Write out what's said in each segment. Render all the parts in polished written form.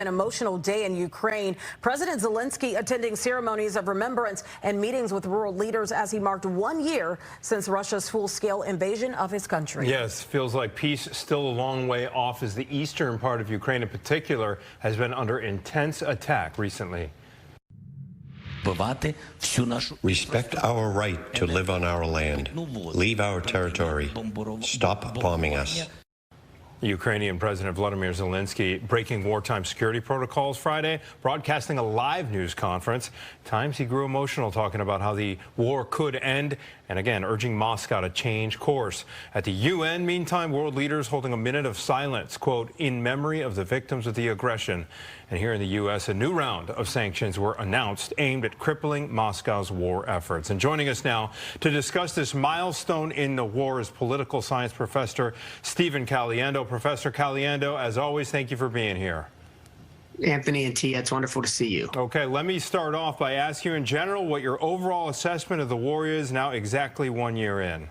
An emotional day in Ukraine. President Zelensky attending ceremonies of remembrance and meetings with world leaders as he marked 1 year since Russia's full-scale invasion of his country. Yes, feels like peace still a long way off as the eastern part of Ukraine in particular has been under intense attack recently. Respect our right to live on our land. Leave our territory. Stop bombing us. Ukrainian President Vladimir Zelensky breaking wartime security protocols Friday, broadcasting a live news conference. At times he grew emotional talking about how the war could end and again urging Moscow to change course. At the UN, meantime, world leaders holding a minute of silence, quote, in memory of the victims of the aggression. And here in the U.S., a new round of sanctions were announced aimed at crippling Moscow's war efforts. And joining us now to discuss this milestone in the war is political science professor Stephen Caliendo. Professor Caliendo, as always, thank you for being here. Anthony and Tia, it's wonderful to see you. Okay, let me start off by asking you in general what your overall assessment of the war is now exactly 1 year in.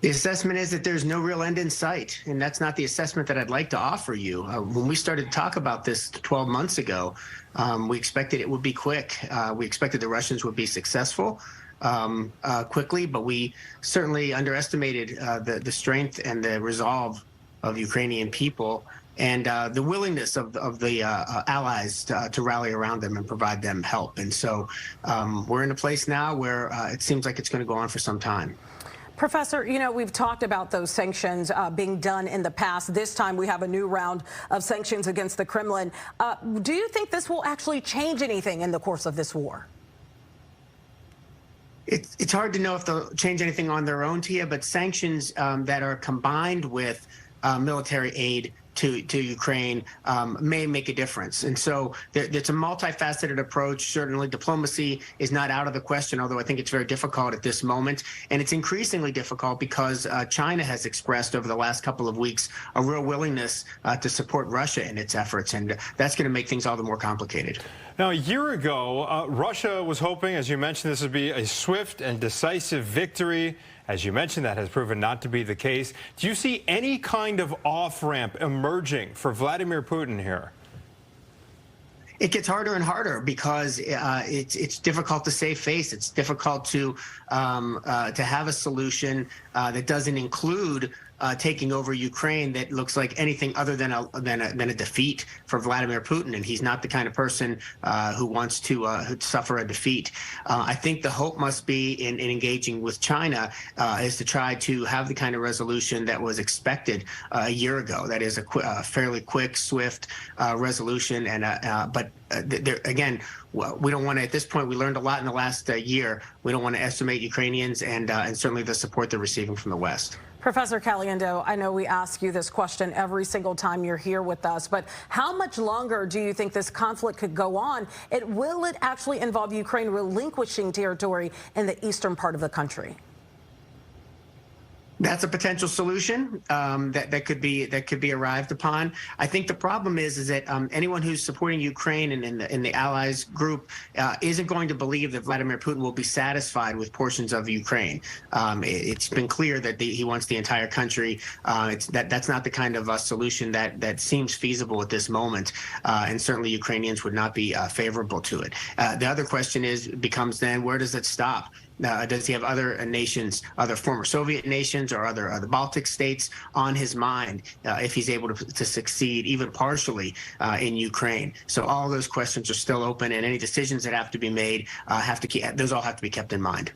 The assessment is that there's no real end in sight, and that's not the assessment that I'd like to offer you. When we started to talk about this 12 months ago, we expected it would be quick. We expected the Russians would be successful quickly, but we certainly underestimated the strength and the resolve of Ukrainian people and the willingness of the allies to rally around them and provide them help. And so we're in a place now where it seems like it's going to go on for some time. Professor, you know, we've talked about those sanctions being done in the past. This time we have a new round of sanctions against the Kremlin. Do you think this will actually change anything in the course of this war? It's hard to know if they'll change anything on their own, Tia, but sanctions that are combined with military aid to Ukraine may make a difference. And so it's a multifaceted approach. Certainly diplomacy is not out of the question, although I think it's very difficult at this moment. And it's increasingly difficult because China has expressed over the last couple of weeks a real willingness to support Russia in its efforts. And that's going to make things all the more complicated. Now, a year ago, Russia was hoping, as you mentioned, this would be a swift and decisive victory. As you mentioned, that has proven not to be the case. Do you see any kind of off-ramp emerging for Vladimir Putin here? It gets harder and harder because it's difficult to save face. It's difficult to have a solution that doesn't include taking over Ukraine that looks like anything other than a defeat for Vladimir Putin, and he's not the kind of person who wants to suffer a defeat. I think the hope must be in engaging with China is to try to have the kind of resolution that was expected a year ago. That is a fairly quick, swift resolution, and but again, we don't want to, at this point, we learned a lot in the last year. We don't want to estimate Ukrainians and certainly the support they're receiving from the West. Professor Caliendo, I know we ask you this question every single time you're here with us, but how much longer do you think this conflict could go on? Will it actually involve Ukraine relinquishing territory in the eastern part of the country? That's a potential solution that could be arrived upon. I think the problem is that anyone who's supporting Ukraine and in the allies group isn't going to believe that Vladimir Putin will be satisfied with portions of Ukraine. It's been clear that he wants the entire country. That's not the kind of solution that seems feasible at this moment, and certainly Ukrainians would not be favorable to it. The other question becomes then, where does it stop? Does he have other nations, other former Soviet nations or other Baltic states on his mind if he's able to succeed even partially in Ukraine? So all those questions are still open, and any decisions that have to be made those all have to be kept in mind.